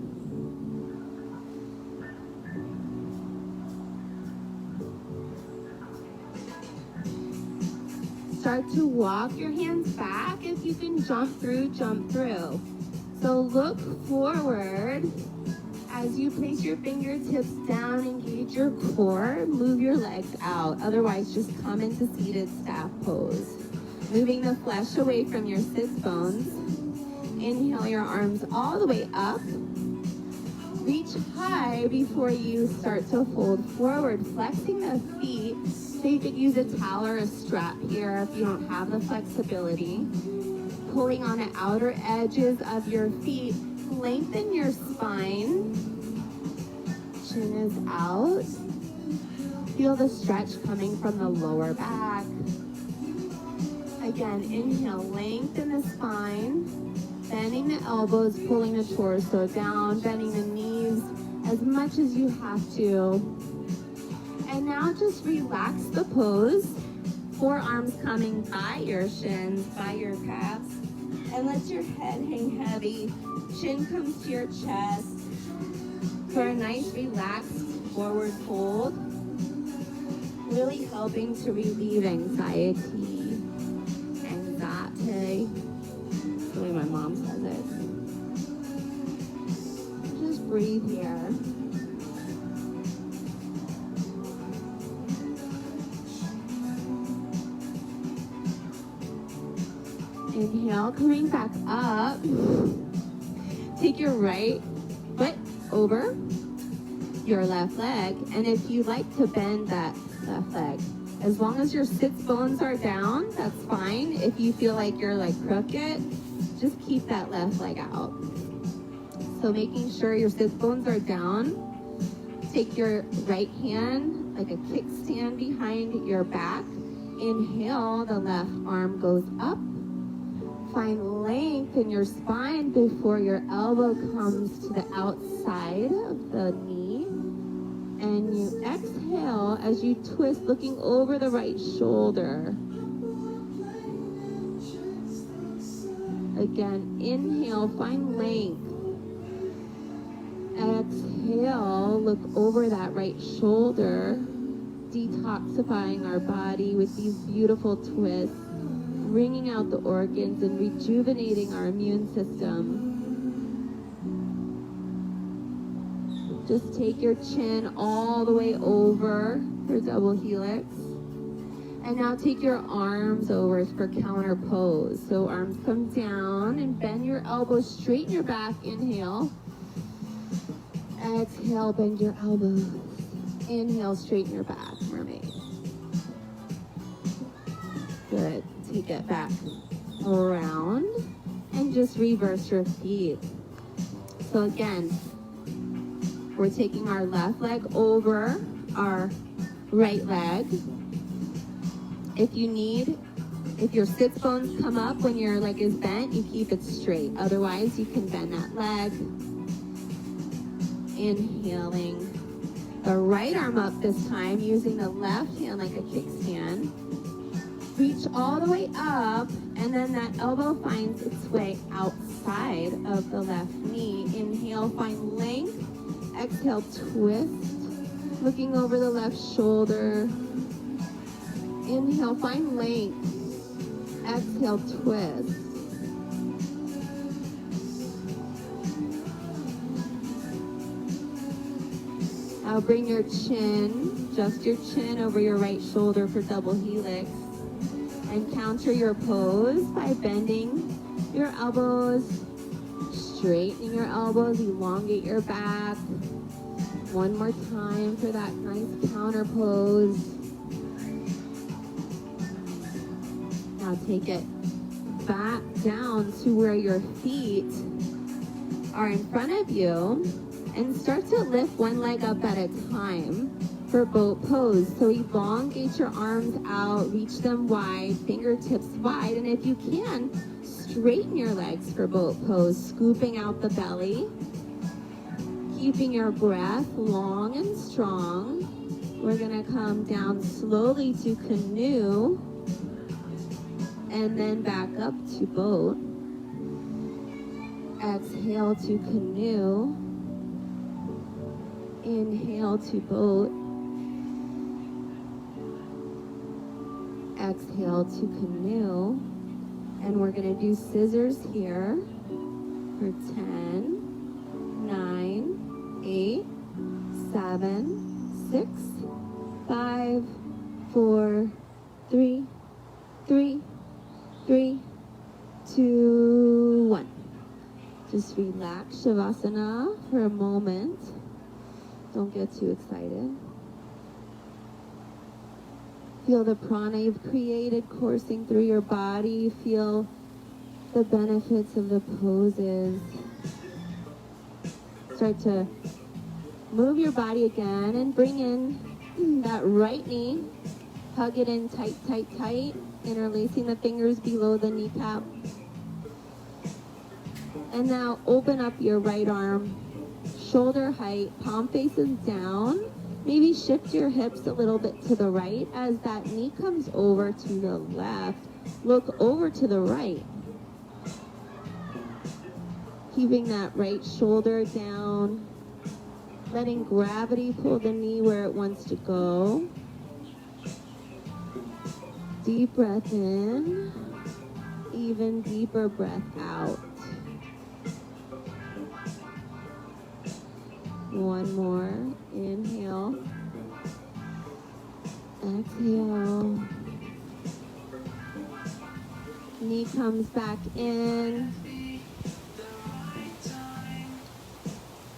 Start to walk your hands back. If you can jump through, jump through. So look forward as you place your fingertips down, engage your core, move your legs out. Otherwise, just come into seated staff pose. Moving the flesh away from your sits bones. Inhale your arms all the way up. Reach high before you start to fold forward, flexing the feet. So you could use a towel or a strap here if you don't have the flexibility. Pulling on the outer edges of your feet. Lengthen your spine. Chin is out. Feel the stretch coming from the lower back. Again, inhale, lengthen the spine. Bending the elbows, pulling the torso down, bending the knees as much as you have to. And now just relax the pose. Forearms coming by your shins, by your calves. And let your head hang heavy. Chin comes to your chest. For a nice relaxed forward fold. Really helping to relieve anxiety. Anxiety. That's the way my mom says it. Just breathe here. Inhale, coming back up. Take your right foot over your left leg. And if you like to bend that left leg, as long as your sits bones are down, that's fine. If you feel like you're like crooked, just keep that left leg out. So making sure your sits bones are down. Take your right hand like a kickstand behind your back. Inhale, the left arm goes up. Find length in your spine before your elbow comes to the outside of the knee. And you exhale as you twist, looking over the right shoulder. Again, inhale, find length. Exhale, look over that right shoulder, detoxifying our body with these beautiful twists, bringing out the organs and rejuvenating our immune system. Just take your chin all the way over for double helix. And now take your arms over for counter pose. So arms come down and bend your elbows, straighten your back, inhale. Exhale, bend your elbows. Inhale, straighten your back, mermaid. Good. Take it back around and just reverse your feet. So again, we're taking our left leg over our right leg. If your sits bones come up when your leg is bent, you keep it straight. Otherwise, you can bend that leg. Inhaling the right arm up this time, using the left hand like a kickstand. Reach all the way up, and then that elbow finds its way outside of the left knee. Inhale, find length. Exhale, twist. Looking over the left shoulder. Inhale, find length. Exhale, twist. Now bring your chin, just your chin over your right shoulder for double helix. And counter your pose by bending your elbows, straightening your elbows, elongate your back. One more time for that nice counter pose. Now take it back down to where your feet are in front of you and start to lift one leg up at a time for boat pose. So elongate your arms out, reach them wide, fingertips wide, and if you can, straighten your legs for boat pose, scooping out the belly, keeping your breath long and strong. We're gonna come down slowly to canoe and then back up to boat. Exhale to canoe. Inhale to boat. Exhale to canoe. And we're going to do scissors here for 10, 9, 8, 7, 6, 5, 4, 3, 2, 1. Just relax Shavasana for a moment. Don't get too excited. Feel the prana you've created coursing through your body. Feel the benefits of the poses. Start to move your body again and bring in that right knee. Hug it in tight, tight, tight. Interlacing the fingers below the kneecap. And now open up your right arm, shoulder height, palm faces down. Maybe shift your hips a little bit to the right as that knee comes over to the left. Look over to the right. Keeping that right shoulder down. Letting gravity pull the knee where it wants to go. Deep breath in. Even deeper breath out. One more. Inhale. Exhale. Knee comes back in.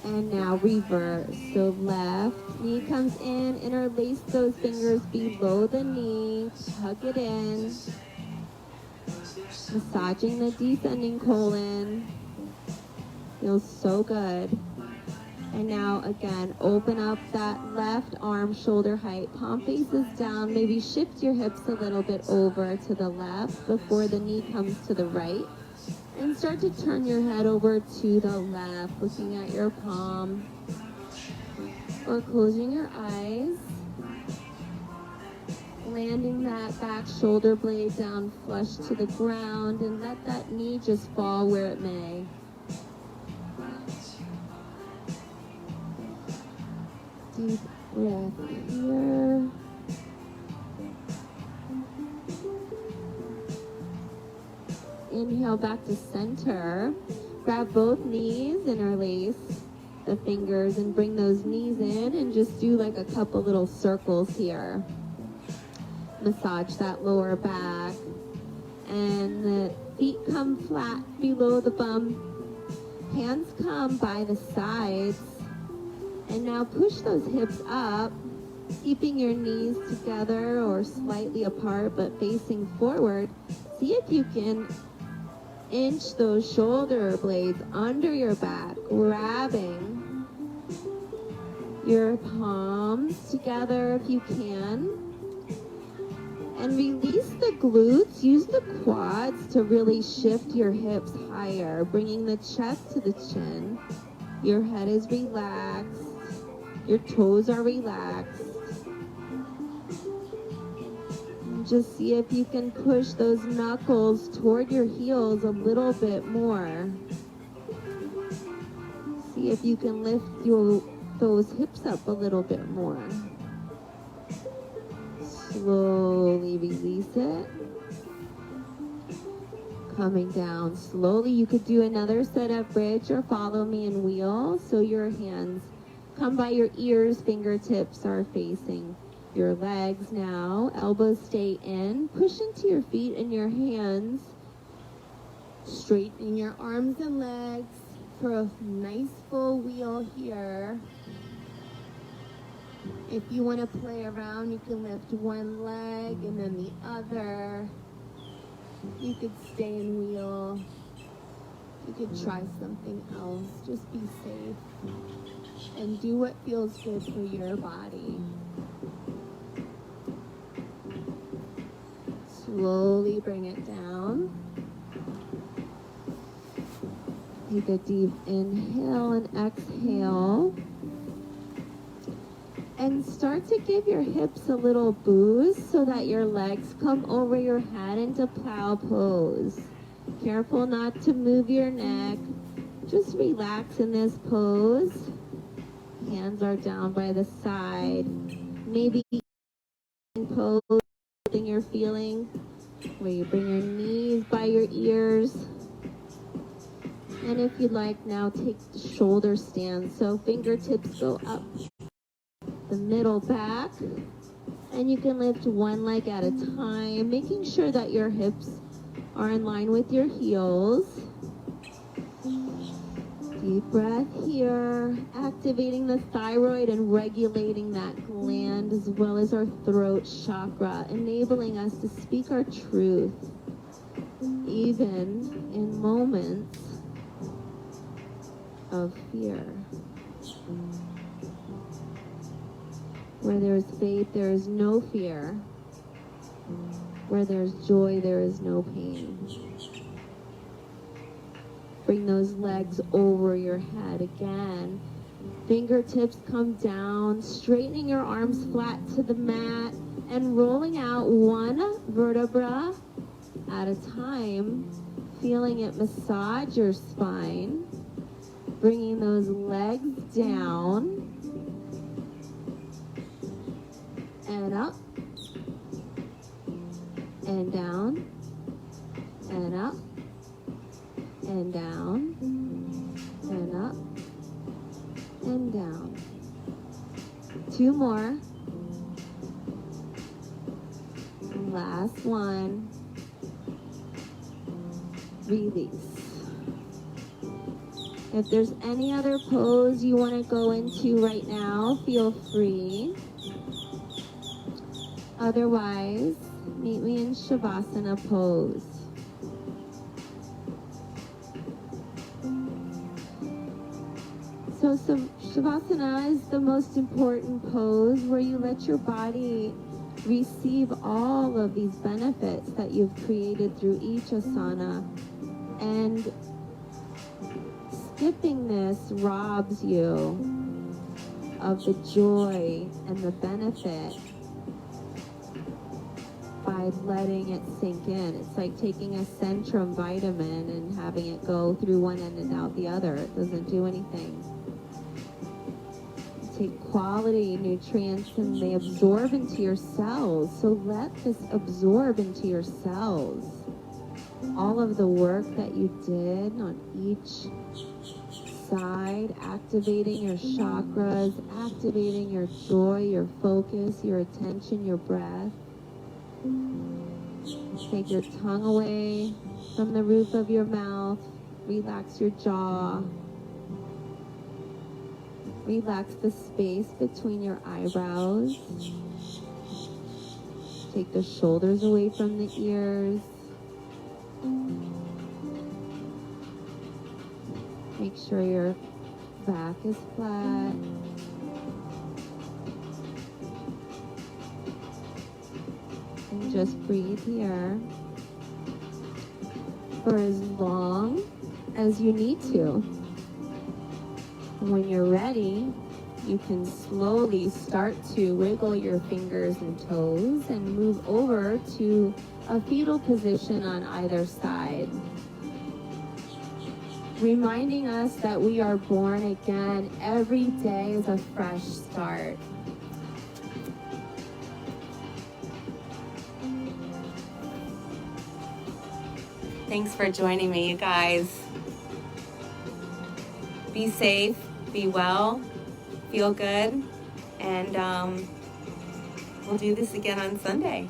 And now reverse. So left knee comes in. Interlace those fingers below the knee. Hug it in. Massaging the descending colon. Feels so good. And now again, open up that left arm, shoulder height, palm faces down. Maybe shift your hips a little bit over to the left before the knee comes to the right. And start to turn your head over to the left, looking at your palm. Or closing your eyes. Landing that back shoulder blade down flush to the ground and let that knee just fall where it may. Deep breath here. Inhale back to center. Grab both knees, interlace the fingers and bring those knees in and just do like a couple little circles here. Massage that lower back. And the feet come flat below the bum. Hands come by the sides. And now push those hips up, keeping your knees together or slightly apart but facing forward. See if you can inch those shoulder blades under your back, grabbing your palms together if you can. And release the glutes. Use the quads to really shift your hips higher, bringing the chest to the chin. Your head is relaxed. Your toes are relaxed. And just see if you can push those knuckles toward your heels a little bit more. See if you can lift those hips up a little bit more. Slowly release it. Coming down slowly. You could do another set of bridge or follow me and wheel. So your hands come by your ears, fingertips are facing your legs now. Elbows stay in. Push into your feet and your hands. Straightening your arms and legs for a nice full wheel here. If you want to play around, you can lift one leg and then the other. You could stay in wheel. You could try something else. Just be safe and do what feels good for your body. Slowly bring it down. Take a deep inhale and exhale. And start to give your hips a little boost so that your legs come over your head into plow pose. Careful not to move your neck. Just relax in this pose. Hands are down by the side. Maybe pose, something you're feeling, where you bring your knees by your ears. And if you'd like, now take the shoulder stand. So fingertips go up the middle back. And you can lift one leg at a time, making sure that your hips are in line with your heels. Deep breath here, activating the thyroid and regulating that gland as well as our throat chakra, enabling us to speak our truth, even in moments of fear. Where there's faith, there is no fear. Where there's joy, there is no pain. Bring those legs over your head again. Fingertips come down, straightening your arms flat to the mat and rolling out one vertebra at a time, feeling it massage your spine. Bringing those legs down and up and down and up and down and up and down. Two more. Last one. Release. If there's any other pose you want to go into right now, feel free. Otherwise, meet me in Shavasana pose. So Shavasana is the most important pose where you let your body receive all of these benefits that you've created through each asana. And skipping this robs you of the joy and the benefit by letting it sink in. It's like taking a Centrum vitamin and having it go through one end and out the other. It doesn't do anything. You take quality nutrients and they absorb into your cells. So let this absorb into your cells. All of the work that you did on each side, activating your chakras, activating your joy, your focus, your attention, your breath. Take your tongue away from the roof of your mouth. Relax your jaw. Relax the space between your eyebrows. Take the shoulders away from the ears. Make sure your back is flat. And just breathe here for as long as you need to. When you're ready, you can slowly start to wiggle your fingers and toes and move over to a fetal position on either side. Reminding us that we are born again. Every day is a fresh start. Thanks for joining me, you guys. Be safe, be well, feel good, and we'll do this again on Sunday.